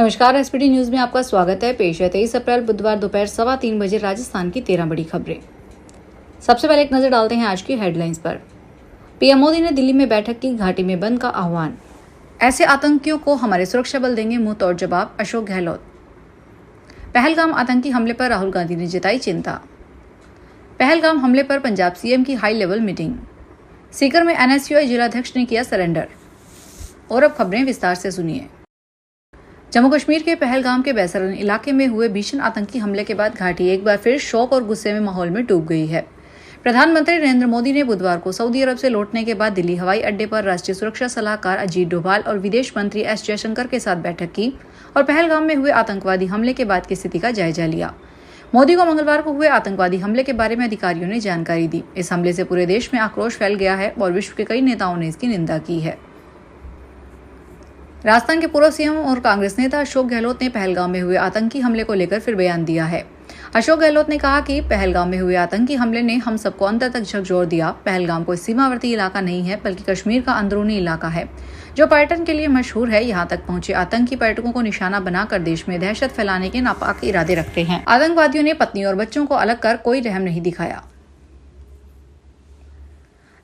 नमस्कार, SPT news में आपका स्वागत है। पेश है 23 अप्रैल बुधवार दोपहर 3:15 बजे राजस्थान की 13 बड़ी खबरें। सबसे पहले एक नजर डालते हैं आज की हेडलाइंस पर। पीएम मोदी ने दिल्ली में बैठक की, घाटी में बंद का आह्वान। ऐसे आतंकियों को हमारे सुरक्षा बल देंगे मुंह तोड़ जवाब, अशोक गहलोत। पहलगाम आतंकी हमले पर राहुल गांधी ने जताई चिंता। पहलगाम हमले पर पंजाब सीएम की हाई लेवल मीटिंग। सीकर में एनएसयूआई जिलाध्यक्ष ने किया सरेंडर। और अब खबरें विस्तार से सुनिए। जम्मू कश्मीर के पहलगाम के बैसरन इलाके में हुए भीषण आतंकी हमले के बाद घाटी एक बार फिर शोक और गुस्से में माहौल में डूब गई है। प्रधानमंत्री नरेंद्र मोदी ने बुधवार को सऊदी अरब से लौटने के बाद दिल्ली हवाई अड्डे पर राष्ट्रीय सुरक्षा सलाहकार अजीत डोभाल और विदेश मंत्री एस जयशंकर के साथ बैठक की और पहलगाम में हुए आतंकवादी हमले के बाद की स्थिति का जायजा लिया। मोदी को मंगलवार को हुए आतंकवादी हमले के बारे में अधिकारियों ने जानकारी दी। इस हमले से पूरे देश में आक्रोश फैल गया है और विश्व के कई नेताओं ने इसकी निंदा की है। राजस्थान के पूर्व सीएम और कांग्रेस नेता अशोक गहलोत ने पहलगाम में हुए आतंकी हमले को लेकर फिर बयान दिया है। अशोक गहलोत ने कहा कि पहलगाम में हुए आतंकी हमले ने हम सबको अंदर तक झकझोर दिया। पहलगाम कोई सीमावर्ती इलाका नहीं है, बल्कि कश्मीर का अंदरूनी इलाका है जो पर्यटन के लिए मशहूर है। यहाँ तक पहुंचे आतंकी पर्यटकों को निशाना बनाकर देश में दहशत फैलाने के नापाक इरादे रखते हैं। आतंकवादियों ने पत्नी और बच्चों को अलग कर कोई रहम नहीं दिखाया।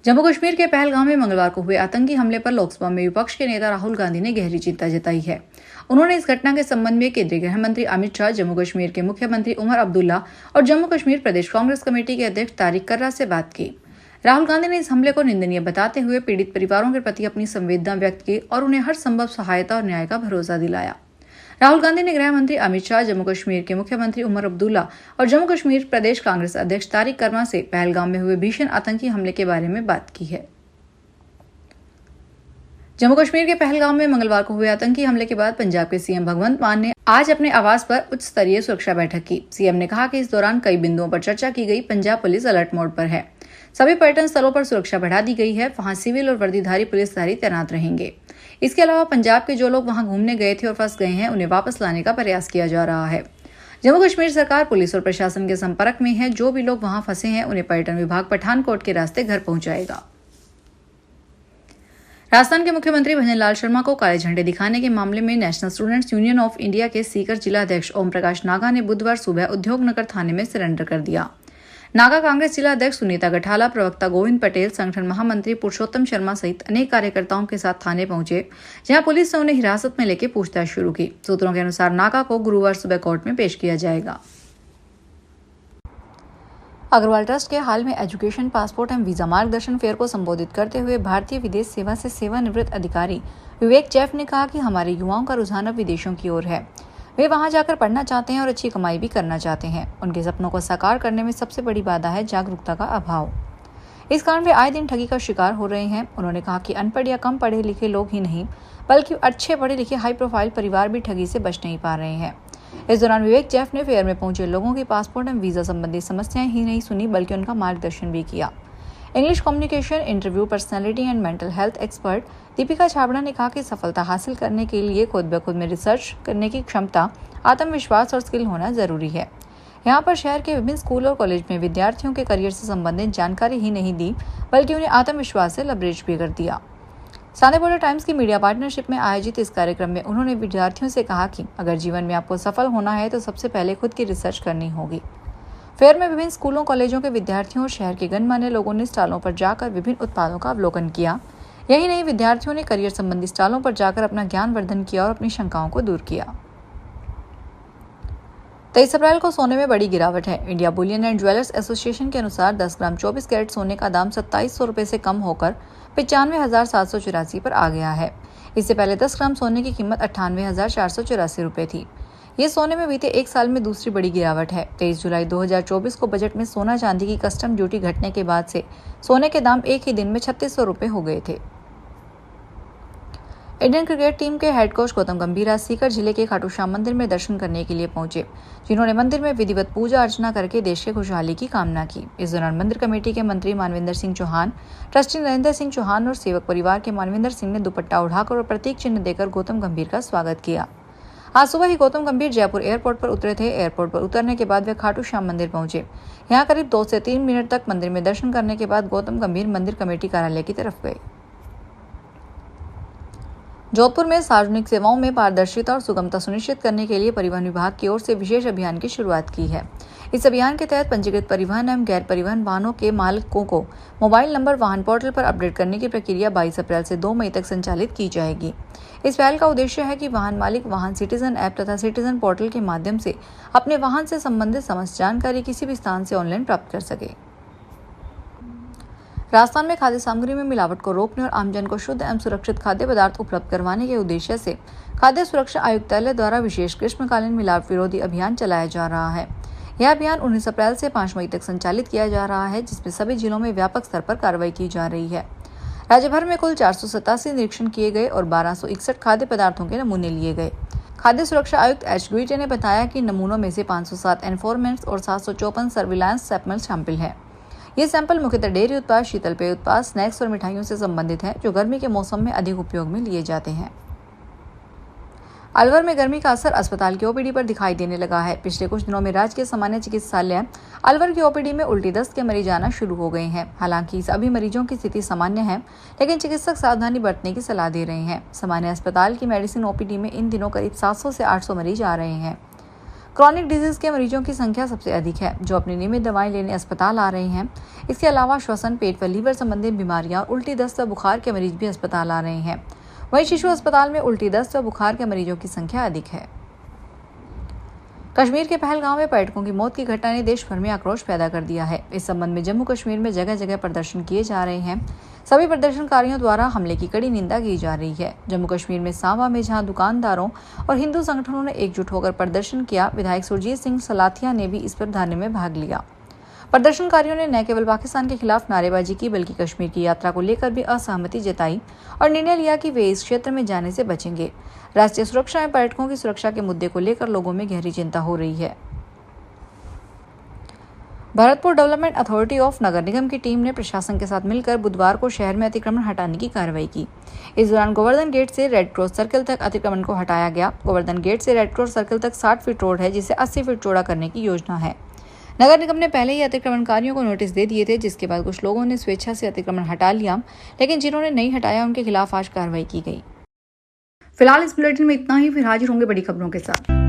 जम्मू कश्मीर के पहलगाम में मंगलवार को हुए आतंकी हमले पर लोकसभा में विपक्ष के नेता राहुल गांधी ने गहरी चिंता जताई है। उन्होंने इस घटना के संबंध में केंद्रीय गृह मंत्री अमित शाह, जम्मू कश्मीर के मुख्यमंत्री उमर अब्दुल्ला और जम्मू कश्मीर प्रदेश कांग्रेस कमेटी के अध्यक्ष तारिक कर्रा से बात की। राहुल गांधी ने इस हमले को निंदनीय बताते हुए पीड़ित परिवारों के प्रति अपनी संवेदना व्यक्त की और उन्हें हर संभव सहायता और न्याय का भरोसा दिलाया। राहुल गांधी ने गृह मंत्री अमित शाह, जम्मू कश्मीर के मुख्यमंत्री उमर अब्दुल्ला और जम्मू कश्मीर प्रदेश कांग्रेस अध्यक्ष तारिक कर्रा से पहलगाम में हुए भीषण आतंकी हमले के बारे में बात की है। जम्मू कश्मीर के पहलगाम में मंगलवार को हुए आतंकी हमले के बाद पंजाब के सीएम भगवंत मान ने आज अपने आवास पर उच्च स्तरीय सुरक्षा बैठक की। सीएम ने कहा कि इस दौरान कई बिंदुओं पर चर्चा की गई। पंजाब पुलिस अलर्ट मोड पर है। सभी पर्यटन स्थलों पर सुरक्षा बढ़ा दी गई है। वहां सिविल और वर्दीधारी पुलिसधारी तैनात रहेंगे। इसके अलावा पंजाब के जो लोग वहां घूमने गए थे और फंस गए हैं, उन्हें वापस लाने का प्रयास किया जा रहा है। जम्मू कश्मीर सरकार पुलिस और प्रशासन के संपर्क में है। जो भी लोग वहां फंसे हैं, उन्हें पर्यटन विभाग पठानकोट के रास्ते घर पहुंचाएगा। राजस्थान के मुख्यमंत्री भजन लाल शर्मा को काले झंडे दिखाने के मामले में national students union of India के सीकर जिलाध्यक्ष ओम प्रकाश नागा ने बुधवार सुबह उद्योगनगर थाने में सरेंडर कर दिया। नागा कांग्रेस जिलाध्यक्ष सुनीता गठाला, प्रवक्ता गोविंद पटेल, संगठन महामंत्री पुरुषोत्तम शर्मा सहित अनेक कार्यकर्ताओं के साथ थाने पहुंचे, जहां पुलिस ने उन्हें हिरासत में लेकर पूछताछ शुरू की। सूत्रों के अनुसार नागा को गुरुवार सुबह कोर्ट में पेश किया जाएगा। अग्रवाल ट्रस्ट के हाल में एजुकेशन, पासपोर्ट एवं वीजा मार्गदर्शन फेयर को संबोधित करते हुए भारतीय विदेश सेवा से सेवानिवृत्त अधिकारी विवेक जैफ ने कहा कि हमारे युवाओं का रुझान अब विदेशों की ओर है। वे वहां जाकर पढ़ना चाहते हैं और अच्छी कमाई भी करना चाहते हैं। उनके सपनों को साकार करने में सबसे बड़ी बाधा है जागरूकता का अभाव। इस कारण वे आए दिन ठगी का शिकार हो रहे हैं। उन्होंने कहा कि अनपढ़ या कम पढ़े लिखे लोग ही नहीं, बल्कि अच्छे पढ़े लिखे हाई प्रोफाइल परिवार भी ठगी से बच नहीं पा रहे हैं। इस दौरान विवेक जैफ ने फेयर में पहुंचे लोगों की पासपोर्ट एवं वीजा संबंधी समस्याएं ही नहीं सुनी, बल्कि उनका मार्गदर्शन भी किया। English communication, interview personality and mental health expert Deepika Chhabra ने कहा कि सफलता हासिल करने के लिए खुद ब खुद में रिसर्च करने की क्षमता, आत्मविश्वास और स्किल होना जरूरी है। यहाँ पर शहर के विभिन्न स्कूल और कॉलेज में विद्यार्थियों के करियर से संबंधित जानकारी ही नहीं दी, बल्कि उन्हें आत्मविश्वास से लबरेज भी कर दिया। संडे बॉर्डर टाइम्स की मीडिया पार्टनरशिप में आयोजित इस कार्यक्रम में उन्होंने विद्यार्थियों से कहा कि अगर जीवन में आपको सफल होना है तो सबसे पहले खुद की रिसर्च करनी होगी। फेयर में विभिन्न स्कूलों, कॉलेजों के विद्यार्थियों और शहर के गणमान्य लोगों ने स्टॉलों पर जाकर विभिन्न उत्पादों का अवलोकन किया। यही नहीं, विद्यार्थियों ने करियर संबंधी स्टॉलों पर जाकर अपना ज्ञान वर्धन किया और अपनी शंकाओं को दूर किया। 23 अप्रैल को सोने में बड़ी गिरावट है। India Boolean and jewellers association के अनुसार 10 ग्राम 24 कैरेट सोने का दाम 2700 रुपए से कम होकर 95,784 पर आ गया है। इससे पहले 10 ग्राम सोने की कीमत 98,484 रुपए थी। ये सोने में बीते एक साल में दूसरी बड़ी गिरावट है। 23 जुलाई 2024 को बजट में सोना चांदी की कस्टम ड्यूटी घटने के बाद से सोने के दाम एक ही दिन में 3600 रुपए हो गए थे। इंडियन क्रिकेट टीम के हेड कोच गौतम गंभीर आज सीकर जिले के खाटू श्याम मंदिर में दर्शन करने के लिए पहुंचे, जिन्होंने मंदिर में विधिवत पूजा अर्चना करके देश के खुशहाली की कामना की। इस दौरान मंदिर कमेटी के मंत्री मानविंदर सिंह चौहान, ट्रस्टी नरेंद्र सिंह चौहान और सेवक परिवार के मानविंदर सिंह ने दुपट्टा उठाकर और प्रतीक चिन्ह देकर गौतम गंभीर का स्वागत किया। आज सुबह ही गौतम गंभीर जयपुर एयरपोर्ट पर उतरे थे। एयरपोर्ट पर उतरने के बाद वे खाटू श्याम मंदिर पहुंचे। यहाँ करीब 2 से 3 मिनट तक मंदिर में दर्शन करने के बाद गौतम गंभीर मंदिर कमेटी कार्यालय की तरफ गए। जोधपुर में सार्वजनिक सेवाओं में पारदर्शिता और सुगमता सुनिश्चित करने के लिए परिवहन विभाग की ओर से विशेष अभियान की शुरुआत की है। इस अभियान के तहत पंजीकृत परिवहन एवं गैर परिवहन वाहनों के मालिकों को मोबाइल नंबर वाहन पोर्टल पर अपडेट करने की प्रक्रिया 22 अप्रैल से 2 मई तक संचालित की जाएगी। इस पहल का उद्देश्य है कि वाहन मालिक वाहन सिटीजन ऐप तथा सिटीजन पोर्टल के माध्यम से अपने वाहन से संबंधित समस्त जानकारी किसी भी स्थान से ऑनलाइन प्राप्त कर सके। राजस्थान में खाद्य सामग्री में मिलावट को रोकने और आमजन को शुद्ध एवं सुरक्षित खाद्य पदार्थ उपलब्ध करवाने के उद्देश्य से खाद्य सुरक्षा आयुक्तालय द्वारा विशेष ग्रीष्मकालीन मिलावट विरोधी अभियान चलाया जा रहा है। यह अभियान 19 अप्रैल से 5 मई तक संचालित किया जा रहा है, जिसमें सभी जिलों में व्यापक स्तर पर कार्रवाई की जा रही है। राज्य भर में कुल 487 निरीक्षण किए गए और 1261 खाद्य पदार्थों के नमूने लिए गए। खाद्य सुरक्षा आयुक्त एच गुइटे ने बताया कि नमूनों में से 507 एनफोर्समेंट और 754 सर्विलांस सैंपल शामिल हैं। ये सैंपल मुख्यतः डेयरी उत्पाद, शीतल पेय उत्पाद, स्नैक्स और मिठाइयों से संबंधित हैं, जो गर्मी के मौसम में अधिक उपयोग में लिए जाते हैं। अलवर में गर्मी का असर अस्पताल की ओपीडी पर दिखाई देने लगा है। पिछले कुछ दिनों में राजकीय सामान्य चिकित्सालय अलवर की ओपीडी में उल्टी दस्त के मरीज आना शुरू हो गए हैं। हालांकि सभी मरीजों की स्थिति सामान्य है, लेकिन चिकित्सक सावधानी बरतने की सलाह दे रहे हैं। सामान्य अस्पताल की मेडिसिन ओपीडी में इन दिनों करीब 700 से 800 मरीज आ रहे हैं। क्रॉनिक डिजीज के मरीजों की संख्या सबसे अधिक है, जो अपनी नियमित दवाएं लेने अस्पताल आ रहे हैं। इसके अलावा श्वसन, पेट व लीवर संबंधी बीमारियां और उल्टी दस्त व बुखार के मरीज भी अस्पताल आ रहे हैं। वहीं शिशु अस्पताल में उल्टी दस्त व बुखार के मरीजों की संख्या अधिक है। कश्मीर के पहलगाम में पर्यटकों की मौत की घटना ने देश भर में आक्रोश पैदा कर दिया है। इस संबंध में जम्मू कश्मीर में जगह जगह प्रदर्शन किए जा रहे हैं। सभी प्रदर्शनकारियों द्वारा हमले की कड़ी निंदा की जा रही है। जम्मू कश्मीर में सांबा में जहां दुकानदारों और हिंदू संगठनों ने एकजुट होकर प्रदर्शन किया, विधायक सुरजीत सिंह सलाथिया ने भी इस पर धरने में भाग लिया। प्रदर्शनकारियों ने न केवल पाकिस्तान के खिलाफ नारेबाजी की, बल्कि कश्मीर की यात्रा को लेकर भी असहमति जताई और निर्णय लिया कि वे इस क्षेत्र में जाने से बचेंगे। राष्ट्रीय सुरक्षा एवं पर्यटकों की सुरक्षा के मुद्दे को लेकर लोगों में गहरी चिंता हो रही है। भरतपुर डेवलपमेंट अथॉरिटी ऑफ नगर निगम की टीम ने प्रशासन के साथ मिलकर बुधवार को शहर में अतिक्रमण हटाने की कार्रवाई की। इस दौरान गोवर्धन गेट से रेड क्रॉस सर्कल तक अतिक्रमण को हटाया गया। गोवर्धन गेट से रेड क्रॉस सर्कल तक 60 फीट रोड है, जिसे 80 फीट चौड़ा करने की योजना है। नगर निगम ने पहले ही अतिक्रमणकारियों को नोटिस दे दिए थे, जिसके बाद कुछ लोगों ने स्वेच्छा से अतिक्रमण हटा लिया, लेकिन जिन्होंने नहीं हटाया उनके खिलाफ आज कार्रवाई की गई। फिलहाल इस बुलेटिन में इतना ही, फिर हाजिर होंगे बड़ी खबरों के साथ।